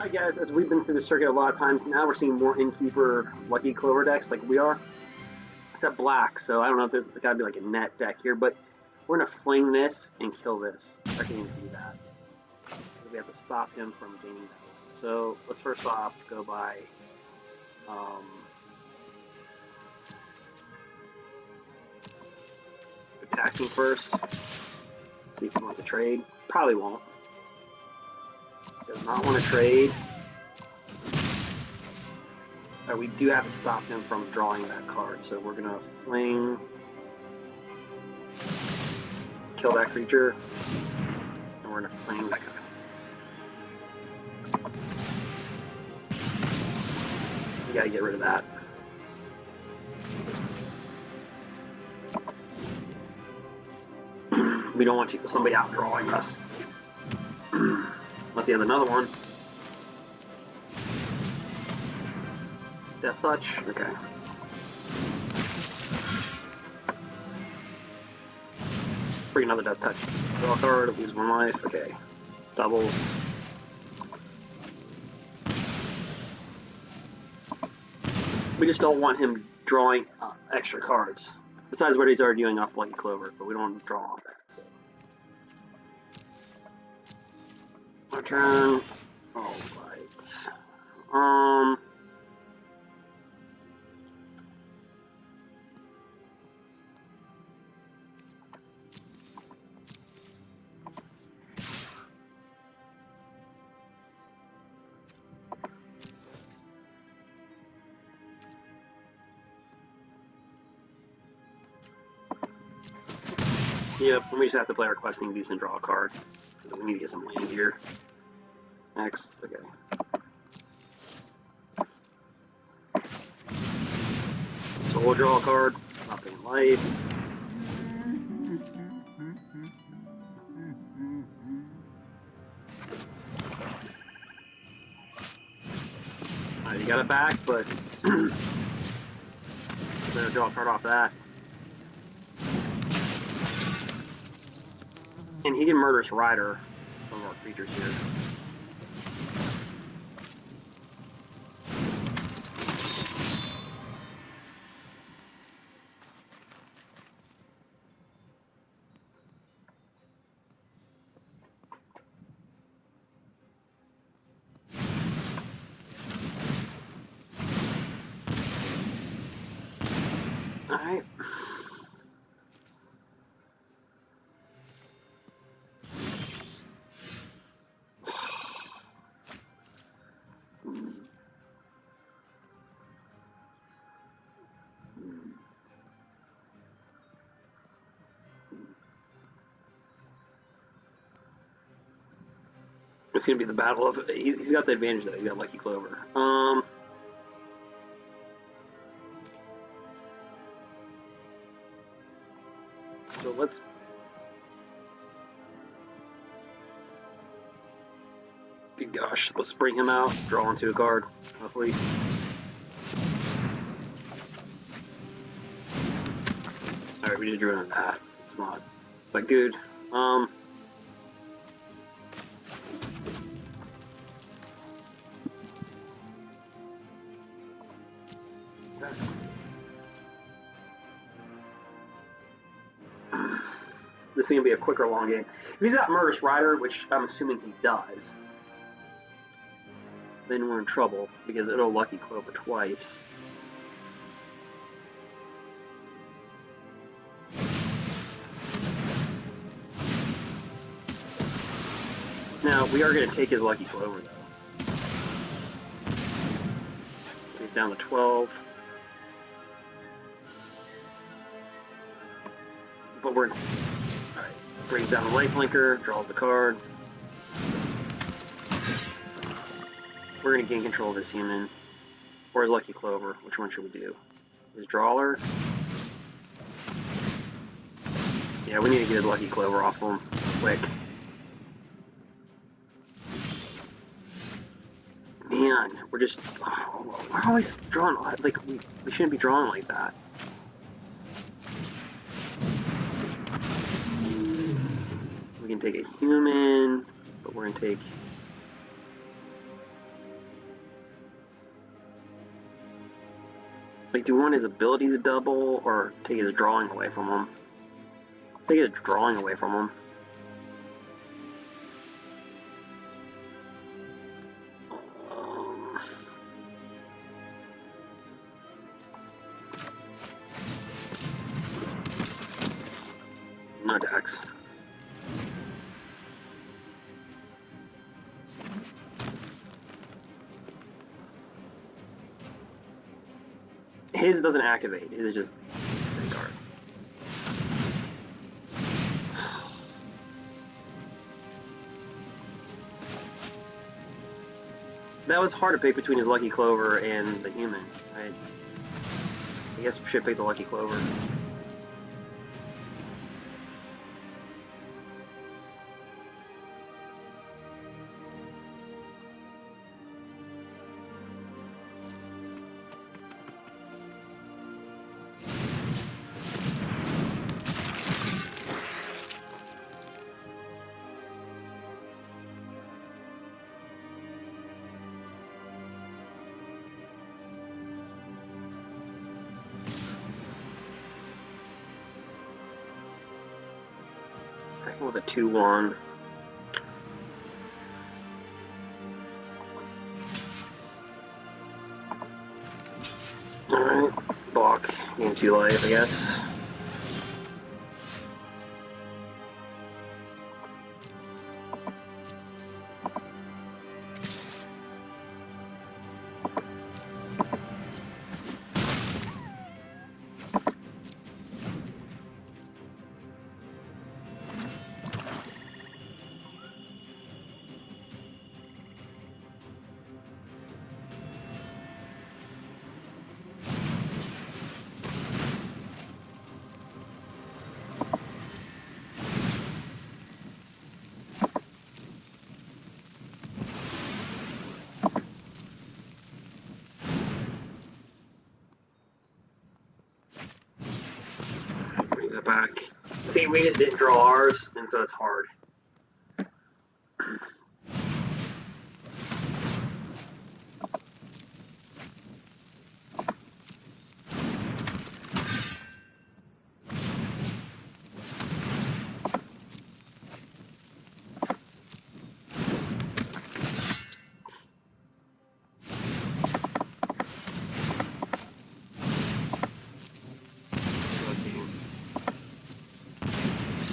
Alright guys, as we've been through the circuit a lot of times, now we're seeing more Innkeeper Lucky Clover decks like we are. Except black, so I don't know if there's gotta be like a net deck here, but we're gonna fling this and kill this. I can't even do that. We have to stop him from gaining that. So let's first off go by attacking first. See if he wants to trade. Probably won't. Does not want to trade. We do have to stop him from drawing that card, so we're gonna fling, kill that creature, and we're gonna fling that guy. We gotta get rid of that. We don't want somebody out drawing us. Unless he has another one. Death Touch? Okay. Bring another Death Touch. Draw a card, lose 1 life. Okay. Doubles. We just don't want him drawing extra cards. Besides what he's already doing off Lucky Clover, but we don't want to draw off that. So. My turn. Alright. Yep, we just have to play our questing beast and draw a card. We need to get some land here. Next, okay. So we'll draw a card, not paying life. You got it back, but I'm gonna draw a card off that. And he can Murderous Rider some of our creatures here. Alright. It's gonna be the battle of. He's got the advantage though. He's got Lucky Clover. So let's. Good gosh, let's bring him out. Draw into a card. Hopefully. All right, we just drew into that. It's not that good. This is going to be a quicker long game. If he's got Murderous Rider, which I'm assuming he does, then we're in trouble, because it'll Lucky Clover twice. Now, we are going to take his Lucky Clover, though. So he's down to 12. But we're... Alright, brings down the lifelinker, draws the card. We're going to gain control of this human. Or his Lucky Clover. Which one should we do? His Drawler? Yeah, we need to get his Lucky Clover off him quick. Man, we're just... Oh, we're always drawing... Like, we shouldn't be drawing like that. We can take a human, but we're going to take... Like, do we want his abilities to double, or take his drawing away from him? Let's take his drawing away from him. No attacks. His doesn't activate. His is just a card. That was hard to pick between his Lucky Clover and the human. I guess we should pick the Lucky Clover. With a 2/1. Alright, block. Gain 2 life, I guess. Back. See, we just didn't draw ours, and so it's hard.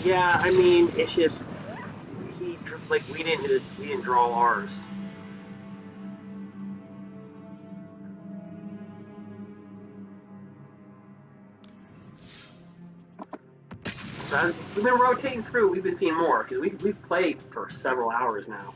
Yeah, I mean, it's just we didn't draw ours. So we've been rotating through. We've been seeing more because we've played for several hours now.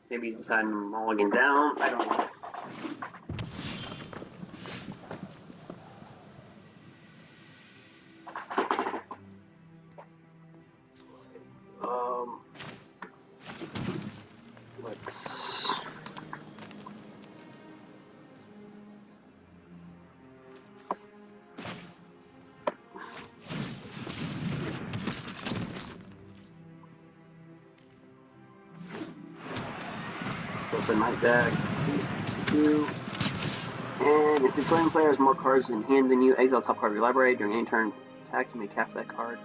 Maybe he's deciding to mulligan down. I don't know. Let's. So it's a night deck. These two. And if your playing player has more cards in hand than you, exile top card of your library. During any turn attack, you may cast that card.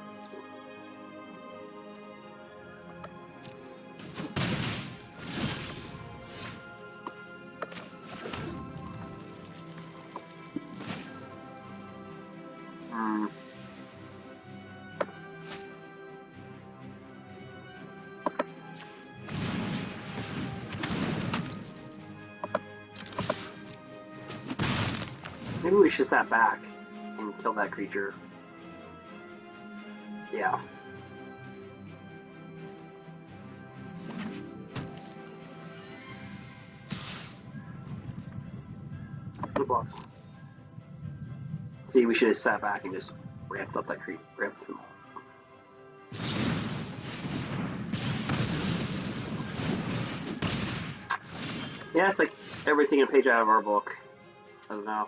Maybe we should sat back and kill that creature. Yeah. Good blocks. See, we should have sat back and just ramped up that creep. Ramped him up. Yeah, it's like everything a page out of our book. I don't know.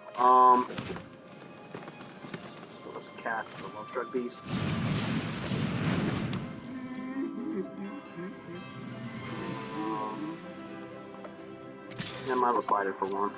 So let's cast the Lovestruck Beast. I might as well slide it for one.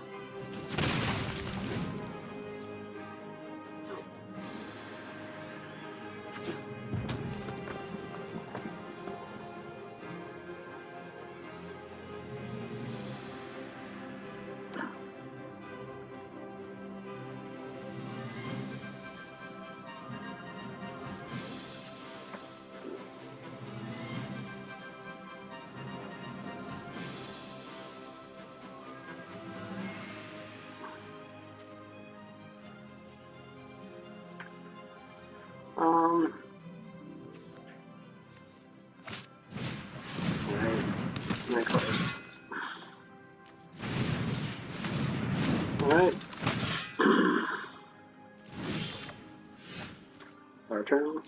Alright. Our turn.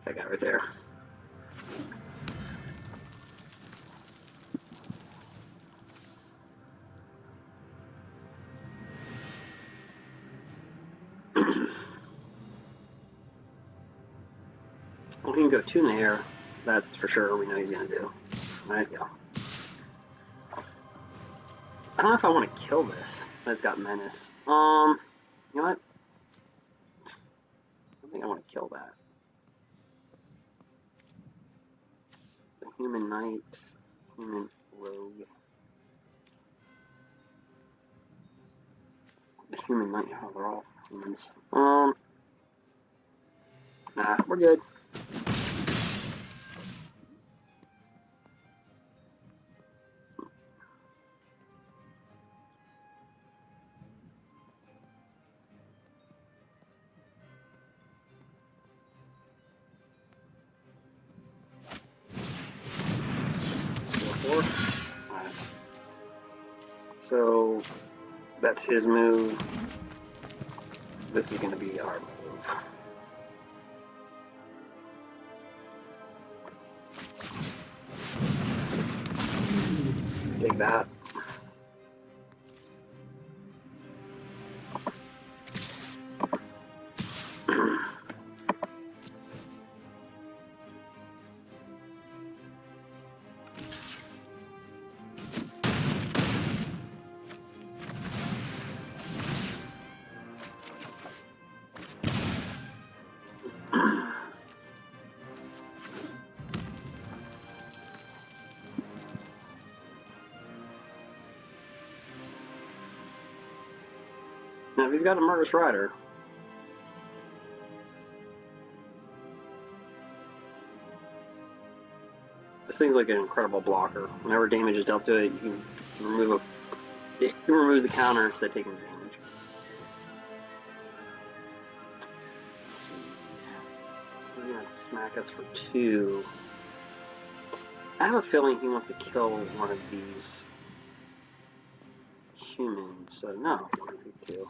That guy right there. Well, he can go 2 in the air. That's for sure. We know he's gonna do. Right, yeah. I don't know if I want to kill this. It's got menace. You know what? I think I want to kill that. The human knight, human rogue. The human knight. Oh, they're all humans. Nah, we're good. Alright. So that's his move. This is going to be our move. Take that. Now, if he's got a Murderous Rider, this thing's like an incredible blocker. Whenever damage is dealt to it, you can remove it removes the counter instead of taking the damage. Let's see. He's gonna smack us for 2. I have a feeling he wants to kill one of these humans, so no, I don't think 2.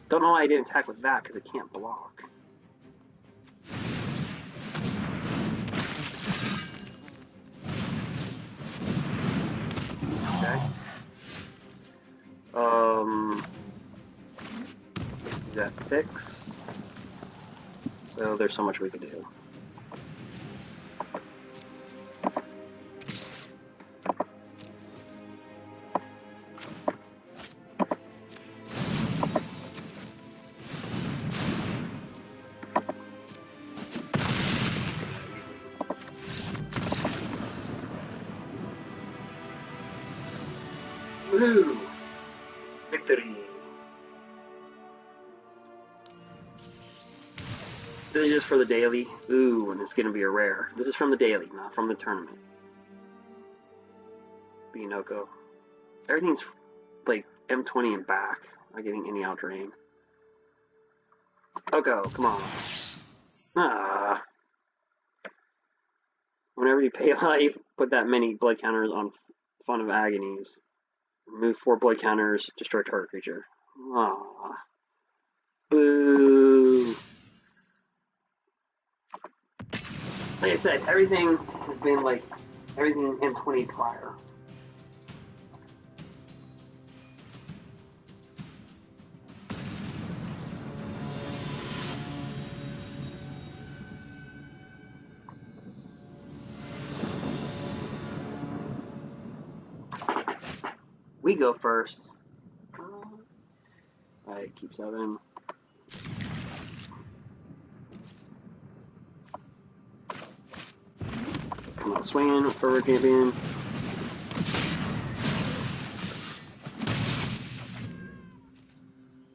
Don't know why I didn't attack with that, because it can't block. Okay. He's at 6. So there's so much we could do. Woo! Victory! This is just for the daily. Ooh, and it's gonna be a rare. This is from the daily, not from the tournament. Binoko. Everything's like M20 and back. Not getting any Eldraine. Oko, come on. Ah. Whenever you pay life, put that many blood counters on Font of Agonies. Remove 4 blood counters, destroy target creature. Aww. Boo. Like I said, everything has been like everything M20 prior. We go first. Alright, keep 7. Come on, swinging, Fervent Champion.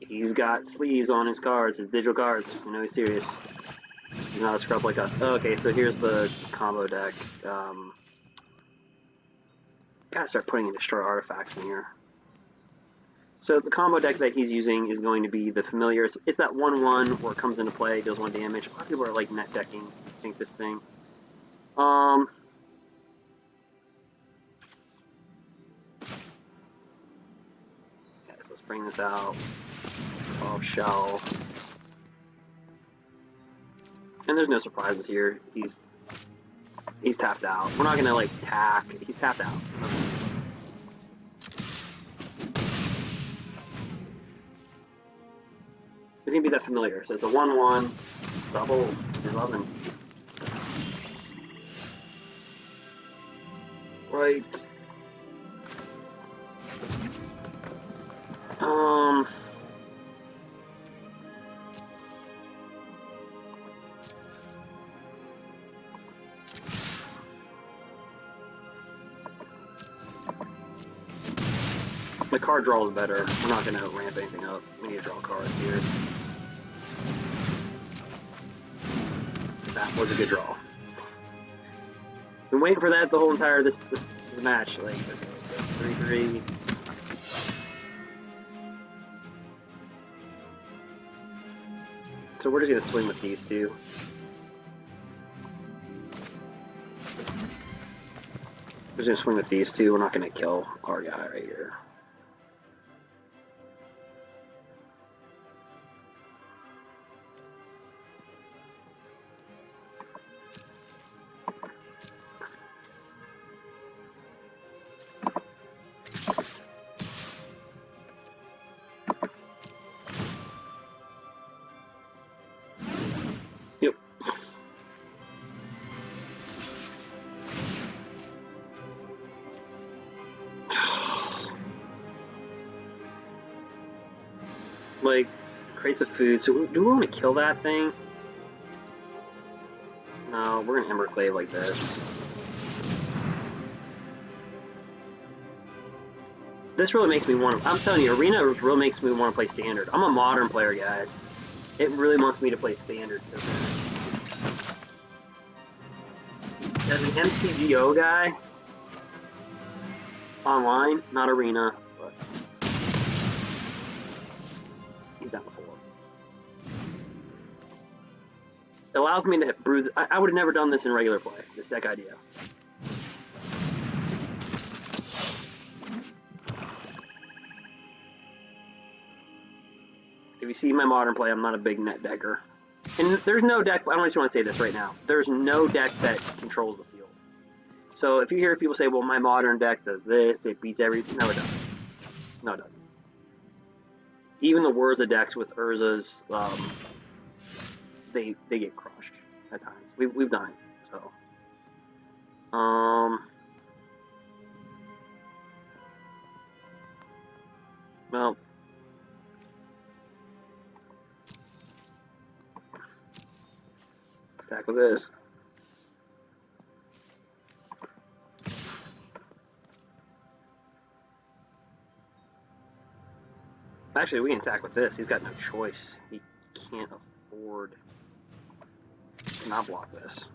He's got sleeves on his cards, his digital cards. You know he's serious. He's not a scrub like us. Okay, so here's the combo deck. Gotta start putting in destroy artifacts in here. So the combo deck that he's using is going to be the familiar. It's that 1/1 where it comes into play, does 1 damage. A lot of people are like net decking, I think, this thing. Okay, so let's bring this out. Oh, shell. And there's no surprises here. He's tapped out. We're not gonna like tack. He's tapped out. It's gonna be that familiar. So it's a 1/1 double 11. Right. The card draw is better. We're not going to ramp anything up. We need to draw cards here. That was a good draw. Been waiting for that the whole entire this match. Like, okay, so 3/3. So we're just gonna swing with these two. We're just gonna swing with these two. We're not gonna kill our guy right here. Yep. Like, crates of food. So do we want to kill that thing? No, we're gonna embercleave like this. This really makes me want to. I'm telling you, Arena really makes me want to play Standard. I'm a modern player, guys. It really wants me to play Standard. As an MTGO guy, online, not Arena, but he's done before. It allows me to brew. I would have never done this in regular play. This deck idea. If you see my modern play, I'm not a big net decker. And there's no deck, I don't just want to say this right now, there's no deck that controls the field. So if you hear people say, well, my modern deck does this, it beats everything, no it doesn't. No it doesn't. Even the Wurza decks with Urza's they get crushed at times. We've done it. So well, attack with this. Actually, we can attack with this. He's got no choice. He can't afford to not block this.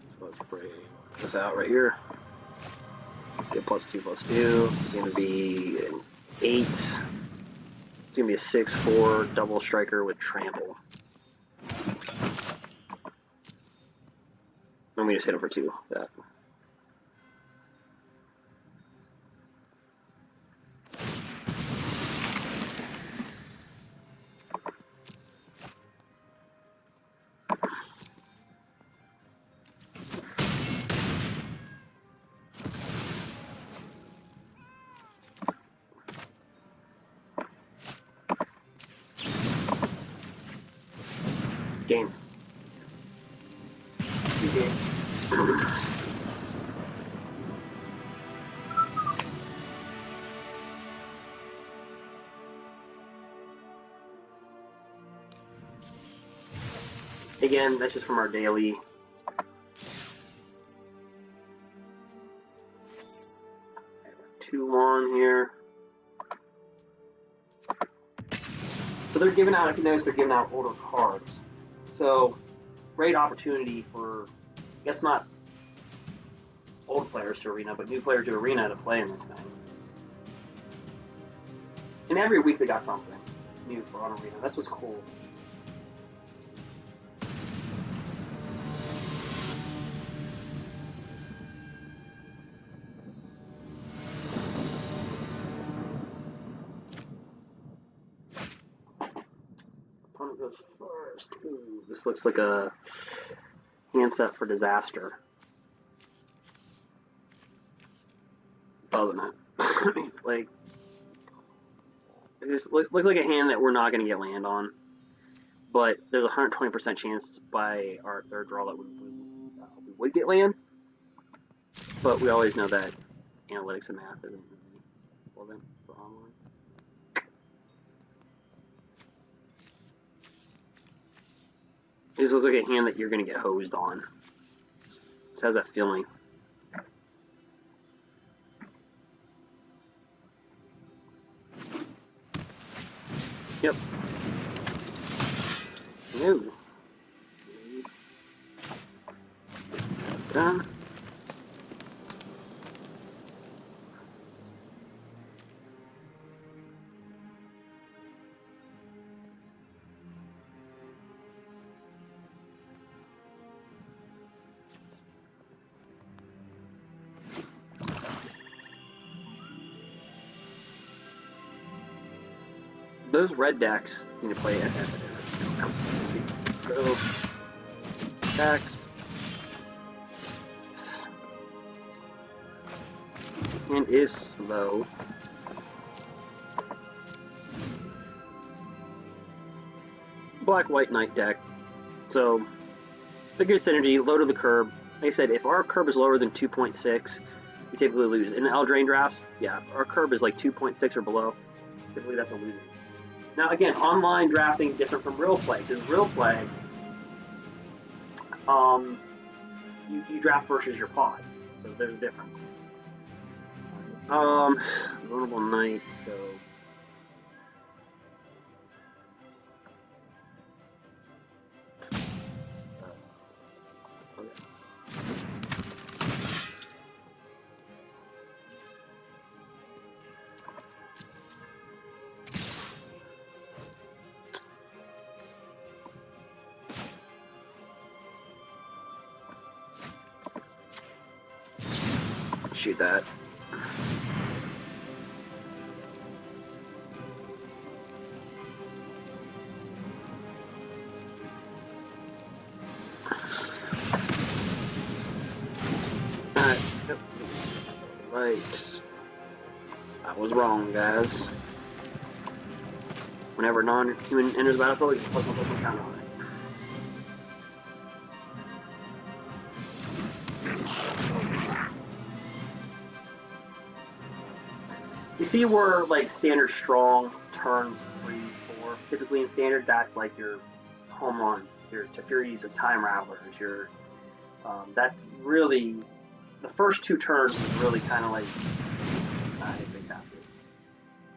So let's bring this out right here. Get +2/+2. It's going to be an 8. It's going to be a 6/4 double striker with trample. Let me just hit him for 2. That. Game. Game. Again, that's just from our daily. Two on here. So they're giving out, if you notice, they're giving out older cards. So, great opportunity for, I guess not old players to Arena, but new players to Arena to play in this thing. And every week they got something new for on Arena. That's what's cool. Opponent goes first. Ooh, this looks like a hand set for disaster. Doesn't it? It's like, it just looks like a hand that we're not going to get land on. But there's a 120% chance by our third draw that we would get land. But we always know that analytics and math isn't really relevant for online. This looks like a hand that you're going to get hosed on. It has that feeling. Yep. No. That's done. Those red decks need to play at so attacks and is slow. Black-white Knight deck. So the good synergy, low to the curb. Like I said, if our curb is lower than 2.6, we typically lose. In the Eldraine drafts, yeah, our curb is like 2.6 or below. Typically that's a losing. Now again, online drafting is different from real play, because real play, you draft versus your pod, so there's a difference. Vulnerable Knight, so shoot that. Yep. Right. I was wrong, guys. Whenever non-human enters the battlefield, you can +1/+1 counter on it. You see where, like, standard strong turns 3, 4. Typically in standard, that's like your home run, your Teferi's of Time Ravelers, your that's really the first 2 turns is really kind of like I hate to cast it.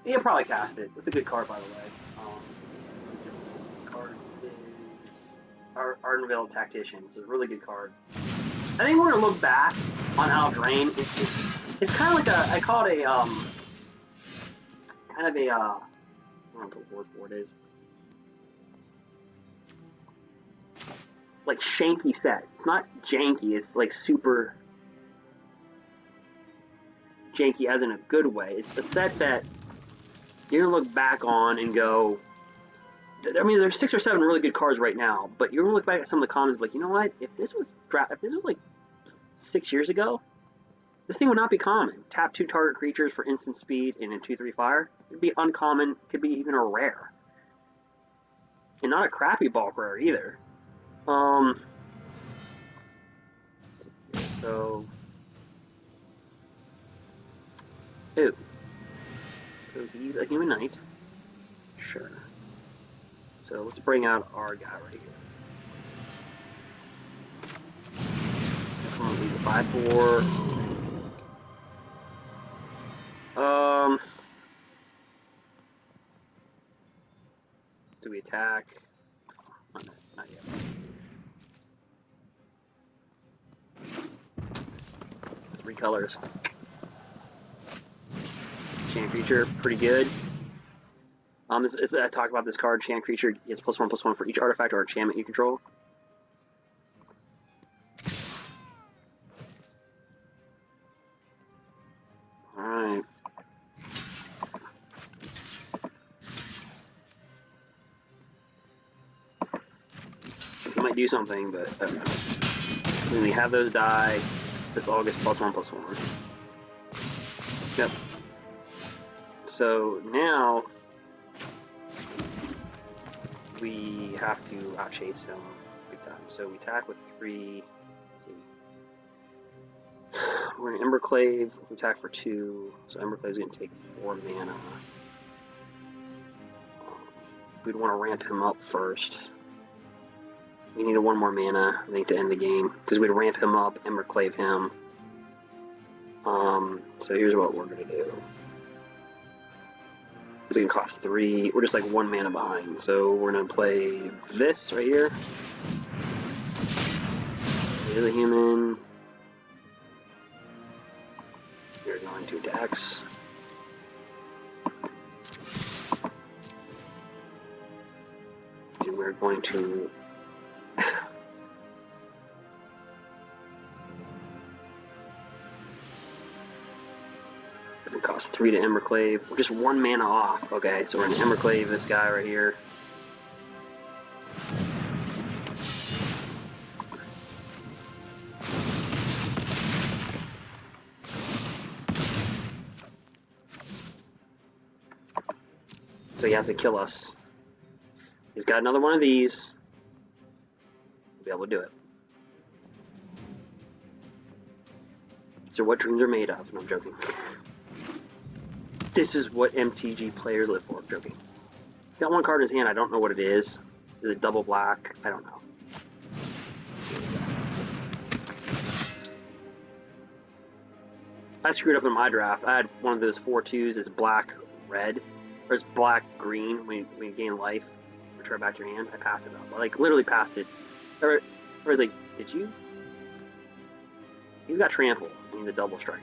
You probably cast it. It's a good card, by the way. Card is Ardenvale Tactician. It's a really good card. I think we're gonna look back on Eldraine. It's kind of like I call it a kind of a I don't know what the word for it is. Like shanky set. It's not janky. It's like super janky, as in a good way. It's the set that you're gonna look back on and go. I mean, there's 6 or 7 really good cards right now, but you're gonna look back at some of the comments, like, you know what? If this was like 6 years ago, this thing would not be common. Tap 2 target creatures for instant speed and a 2/3 fire. It'd be uncommon. Could be even a rare, and not a crappy bulk rare either. So, so he's a human knight. Sure. So let's bring out our guy right here. Come on, leave a 5/4. Do we attack? Not yet. Three colors. Chant creature, pretty good. I talked about this card. Chant creature gets +1/+1 for each artifact or enchantment you control. Alright. It might do something, but I don't know. When we have those die, this all gets +1/+1. Yep. So now we have to outchase him big time. So we attack with 3. Let's see. We're in Embercleave. We attack for 2. So Emberclave's going to take 4 mana. We'd want to ramp him up first. We need 1 more mana, I think, to end the game, because we'd ramp him up, Emberclave him. So here's what we're going to do. It's going to cost 3. We're just like 1 mana behind. So we're going to play this right here. Here's a human. We're going to attacks. And we're going to doesn't cost 3 to Emberclave. We're just 1 mana off. Okay, so we're gonna Emberclave this guy right here. So he has to kill us. He's got another one of these. We'll be able to do it. These are what dreams are made of. No, I'm joking. This is what MTG players live for. I'm joking. Got 1 card in his hand. I don't know what it is. Is it double black? I don't know. I screwed up in my draft. I had one of those 4/2s. It's black red, or it's black green. When you gain life, return back to your hand. I passed it up. I like literally passed it. I was like, did you? He's got trample. I need a double striker.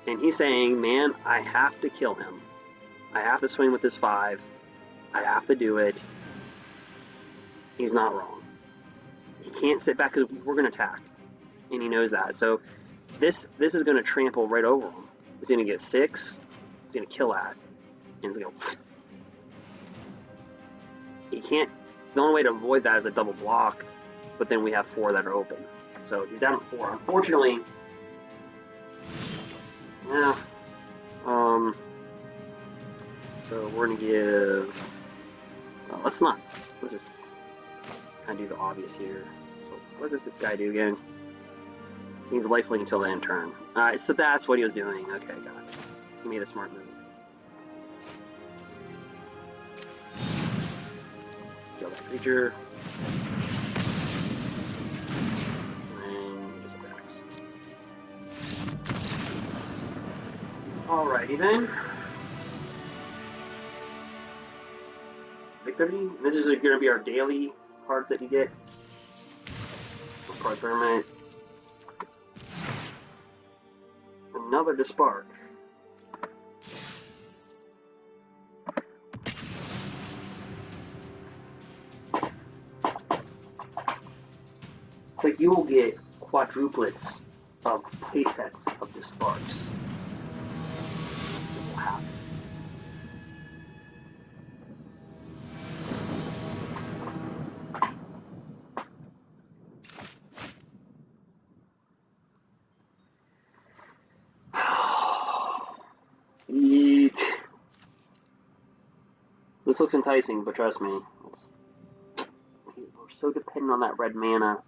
And he's saying, man, I have to kill him. I have to swing with this 5. I have to do it. He's not wrong. He can't sit back because we're going to attack. And he knows that. So this is going to trample right over him. He's going to get 6. He's going to kill that. And he's going to go... He can't... The only way to avoid that is a double block. But then we have 4 that are open. So he's down to 4. Unfortunately, yeah. So we're gonna give. Well, let's not. Let's just kind of do the obvious here. So what does this guy do again? He's lifelink until the end turn. Alright, so that's what he was doing. Okay, got it. He made a smart move. Kill that creature. And just attacks. Alrighty then. Victory. This is going to be our daily cards that you get. Card permanent. Another Dispark. It's like you will get quadruplets of playsets of Disparks. It will happen. Eek. This looks enticing, but trust me, we're so dependent on that red mana.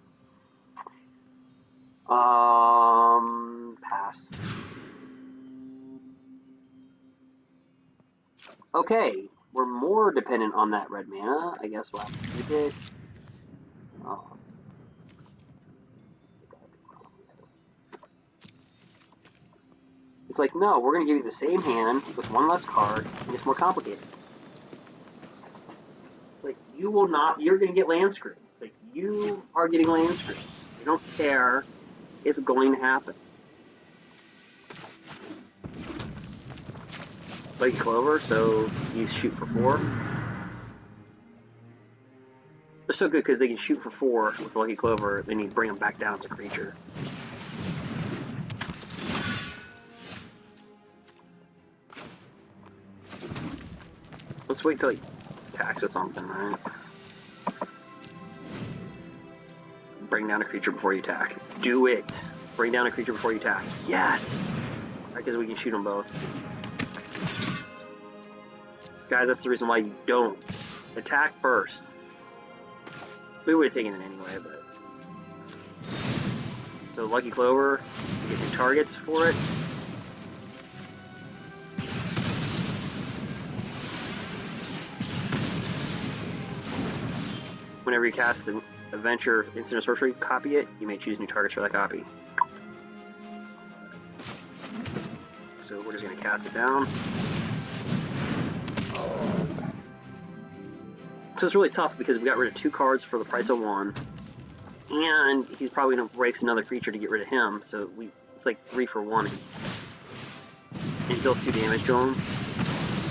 Pass. Okay, we're more dependent on that red mana. I guess we'll have to keep it. It's like, no, we're going to give you the same hand with one less card, and it's more complicated. It's like, you will not, you're going to get land screwed. It's like, you are getting land screwed. You don't care. It's going to happen. Lucky Clover, so you shoot for 4. They're so good because they can shoot for 4 with Lucky Clover, then you bring them back down as a creature. Let's wait till he attacks with something, right? Bring down a creature before you attack. Do it! Bring down a creature before you attack. Yes! Right, because we can shoot them both. Guys, that's the reason why you don't attack first. We would have taken it anyway, but... So, Lucky Clover, you get new targets for it. Whenever you cast an adventure, instant or sorcery, copy it, you may choose new targets for that copy. So we're just going to cast it down. So it's really tough because we got rid of 2 cards for the price of 1. And he's probably going to waste another creature to get rid of him, so it's like 3 for 1. And he deals 2 damage to him.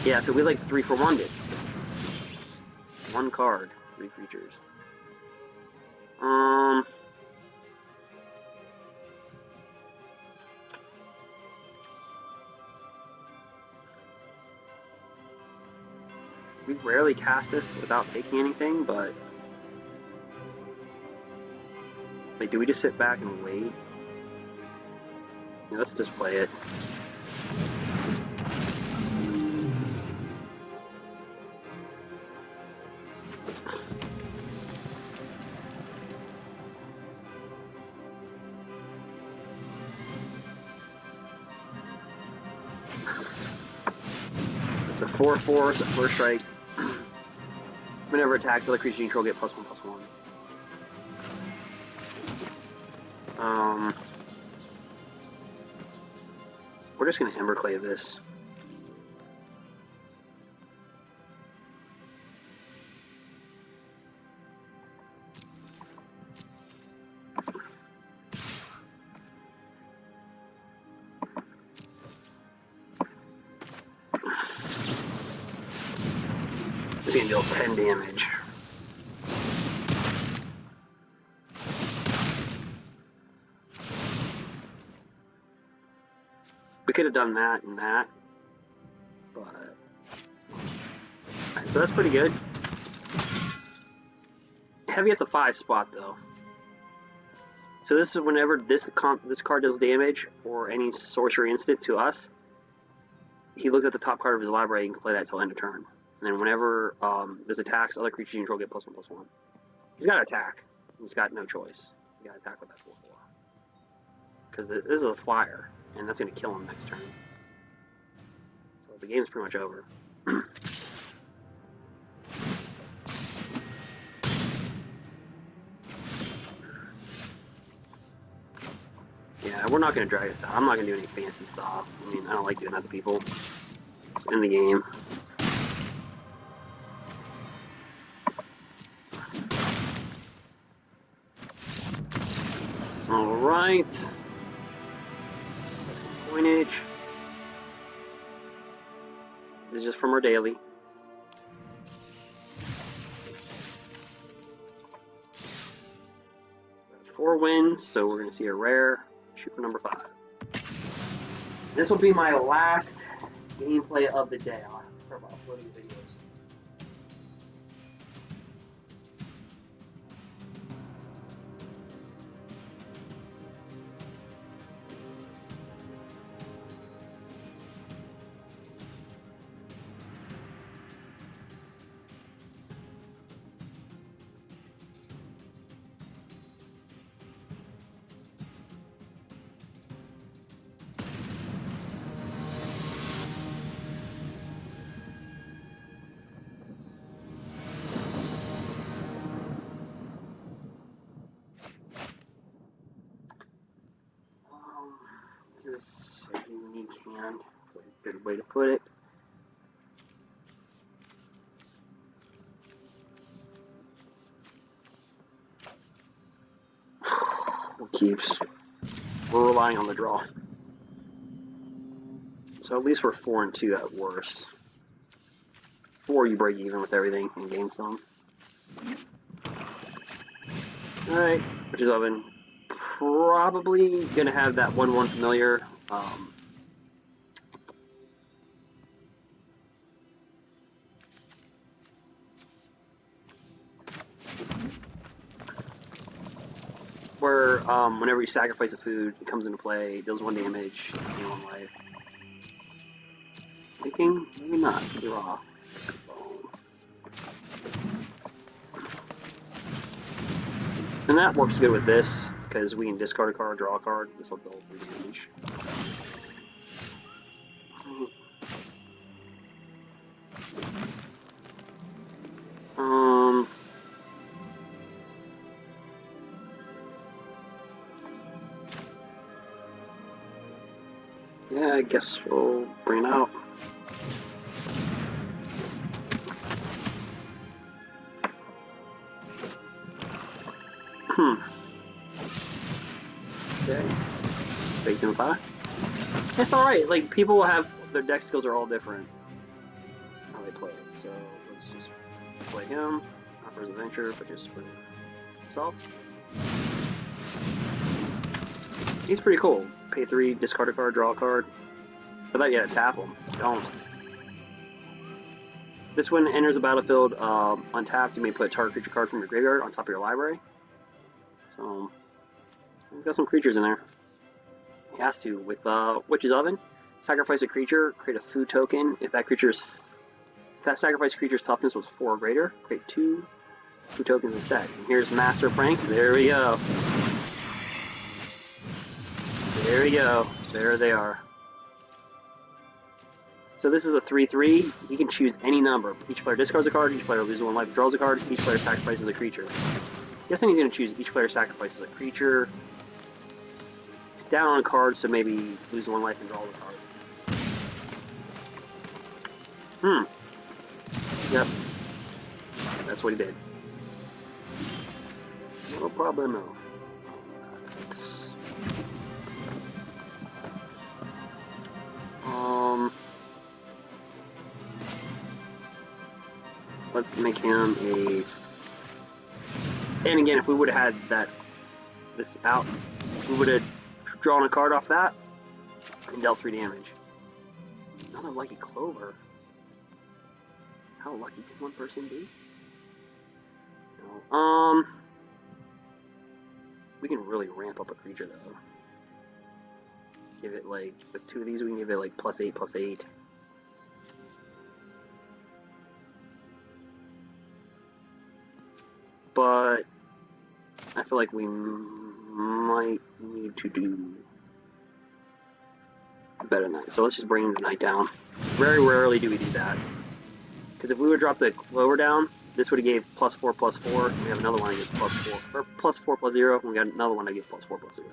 Yeah, so we like 3 for 1 did. 1 card, 3 creatures. We rarely cast this without taking anything, but... Like, do we just sit back and wait? Yeah, let's just play it. It's a 4/4, it's a first strike. Whenever it attacks, other creatures you control get +1/+1. We're just gonna embercleave this. It's gonna deal 10 damage. We could have done that and that, but... Alright, so that's pretty good. Heavy at the 5 spot, though. So this is whenever this card does damage or any sorcery instant to us, he looks at the top card of his library and can play that until end of turn. And then whenever this attacks, other creatures you control get +1/+1. He's got to attack. He's got no choice. He's got to attack with that 4/4. Because this is a flyer, and that's going to kill him next turn. So the game's pretty much over. Yeah, we're not going to drag this out. I'm not going to do any fancy stuff. I mean, I don't like doing that to people. Just in the game. Alright. Coinage. This is just from our daily. Got 4 wins, so we're going to see a rare. Shoot for number 5. This will be my last gameplay of the day. I'll start uploading videos. This is a unique hand. It's a good way to put it. Keeps. We're relying on the draw. So at least we're 4-2 at worst. 4 you break even with everything and gain some. Alright, which is oven. Probably gonna have that 1/1 familiar. Where whenever you sacrifice a food, it comes into play, deals 1 damage, gain 1 life. Thinking maybe not. Draw. And that works good with this. Because we can discard a card, draw a card, this will build 3 damage. Yeah, I guess we'll bring it out. Okay. Baked in 5. It's alright, like, people have, their deck skills are all different. How they play it. So, let's just play him. Not for his adventure, but just for himself. He's pretty cool. Pay 3, discard a card, draw a card. I thought you had to tap him. Don't. This one enters the battlefield untapped. You may put a target creature card from your graveyard on top of your library. So, he's got some creatures in there. He has to. With Witch's Oven, sacrifice a creature, create a food token. If that sacrificed creature's toughness was 4 or greater, create 2 food tokens instead. And here's Master Pranks. There we go. There we go. There they are. So this is a 3/3. You can choose any number. Each player discards a card, each player loses 1 life, draws a card, each player sacrifices a creature. Guessing he's going to choose each player sacrifices a creature. He's down on a card, so maybe lose 1 life and draw the card. Yep. That's what he did. No problemo. Let's make him a... And again, if we would have had this out, we would have drawn a card off that and dealt 3 damage. Another Lucky Clover. How lucky can one person be? No. We can really ramp up a creature though. Give it like, with 2 of these we can give it like +8/+8. But I feel like we might need to do better than that. So let's just bring the Knight down. Very rarely do we do that. Because if we would drop the Clover down, this would have gave +4/+4. We have another one that gives +4, or +4/+0. And we got another one that gives +4/+0.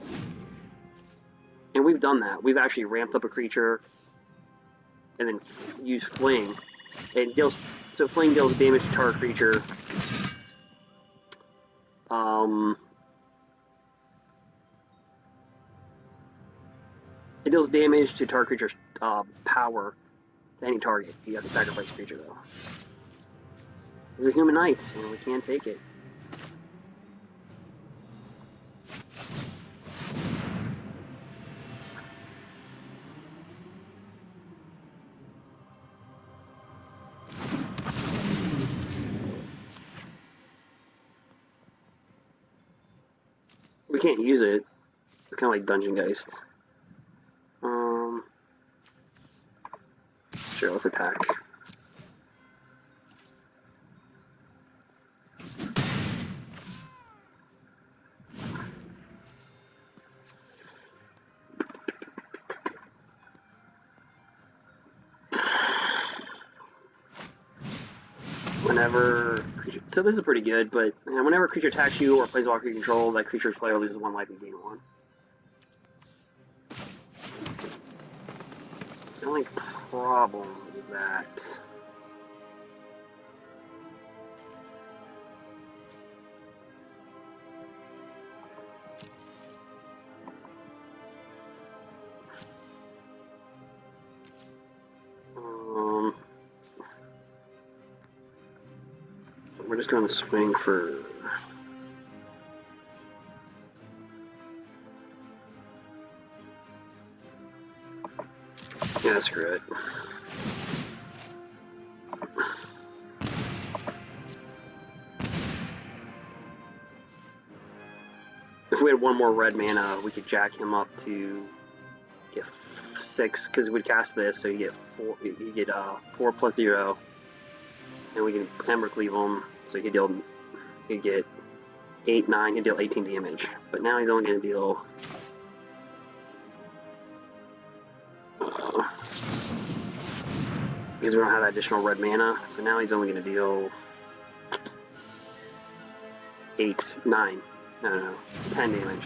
And we've done that. We've actually ramped up a creature and then used Fling. It deals, so Fling deals damage to target creature. It deals damage to target creature's power to any target. You have to sacrifice a creature though. He's a human knight, and we can't take it. We can't use it. It's kind of like Dungeon Geist. Sure, let's attack. Whenever creature, so this is pretty good, but whenever a creature attacks you or plays Walker control, that creature's player loses 1 life and gain 1. The only problem is that we're just going to swing for yeah, screw it. If we had 1 more red mana, we could jack him up to get 6, because we'd cast this, so you get 4. You get 4/+0, and we can embercleave him, so he could get 8, 9. He'd deal 18 damage. But now he's only going to deal. Because we don't have that additional red mana, so now he's only going to deal 8, 9. No, 10 damage.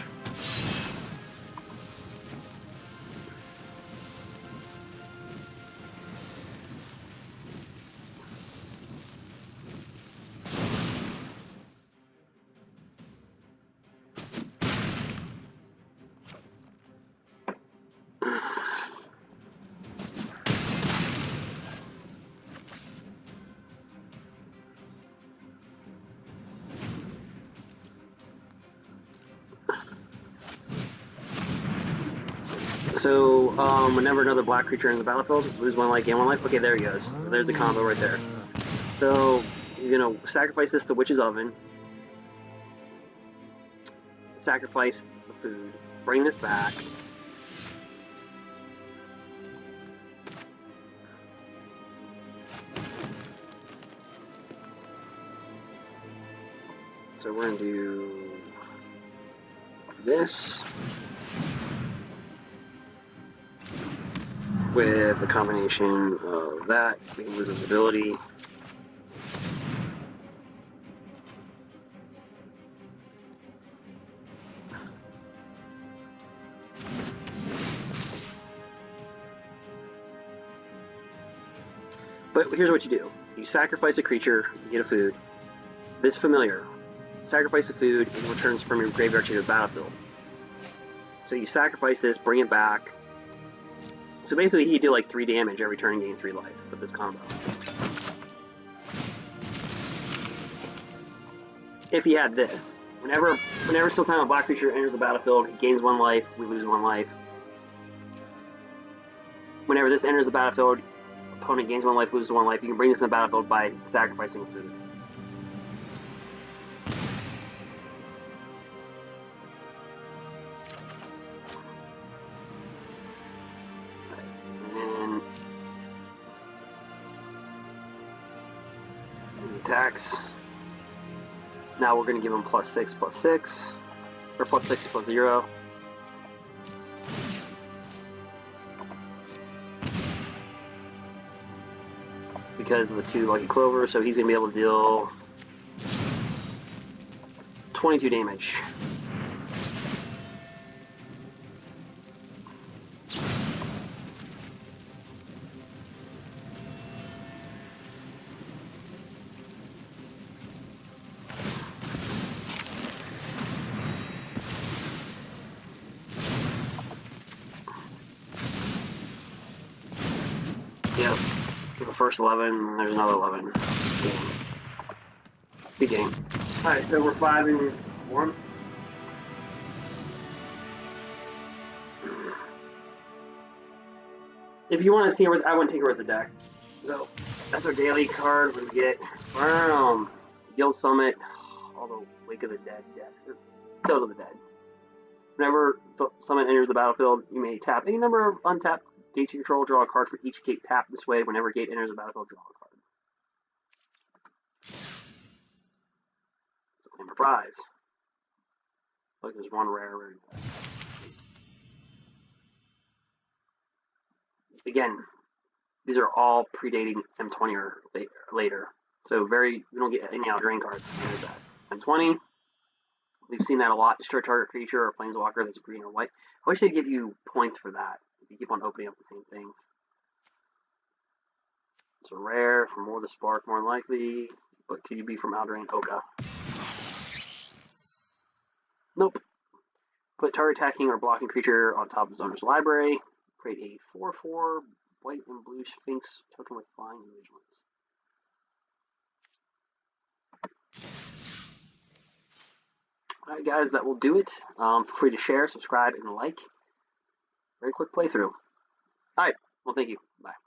So, whenever another black creature enters the battlefield, lose 1 life, gain 1 life. Okay, there he goes. So there's the combo right there. So, he's gonna sacrifice this to Witch's Oven. Sacrifice the food. Bring this back. So we're gonna do this. With a combination of that, we can lose his ability. But here's what you do. You sacrifice a creature, you get a food. This familiar. Sacrifice a food, and returns from your graveyard to the battlefield. So you sacrifice this, bring it back. So basically he'd do like 3 damage every turn and gain 3 life with this combo. If he had this. Whenever sometime a black creature enters the battlefield, he gains 1 life, we lose 1 life. Whenever this enters the battlefield, opponent gains 1 life, loses 1 life. You can bring this in the battlefield by sacrificing food. attacks. Now we're going to give him +6, +6, or +6, +0. Because of the 2 Lucky Clover, so he's going to be able to deal 22 damage. Yep, there's the first 11, there's another 11. Big game. Alright, so we're 5-1. If you want to tinker with, I wouldn't tinker with the deck. So, that's our daily card. We get Guild Summit, all the Wake of the Dead decks, or Field of the Dead. Whenever Summit enters the battlefield, you may tap any number of untapped gates you control, draw a card for each gate tapped this way. Whenever gate enters the battlefield, draw a card. It's a claim for prize. Like there's one rare. Again, these are all predating M20 or later. So we don't get any Eldraine cards. There's that. M20, we've seen that a lot. Destroy target creature or planeswalker that's green or white. I wish they'd give you points for that. If you keep on opening up the same things. It's a rare for more the spark, more likely. But could you be from Eldraine? Oka. Nope. Put target attacking or blocking creature on top of his owner's library. Create a 4/4 white and blue Sphinx token with flying and vigilance. Alright guys, that will do it. Feel free to share, subscribe, and like. Very quick playthrough. Alright, well thank you. Bye.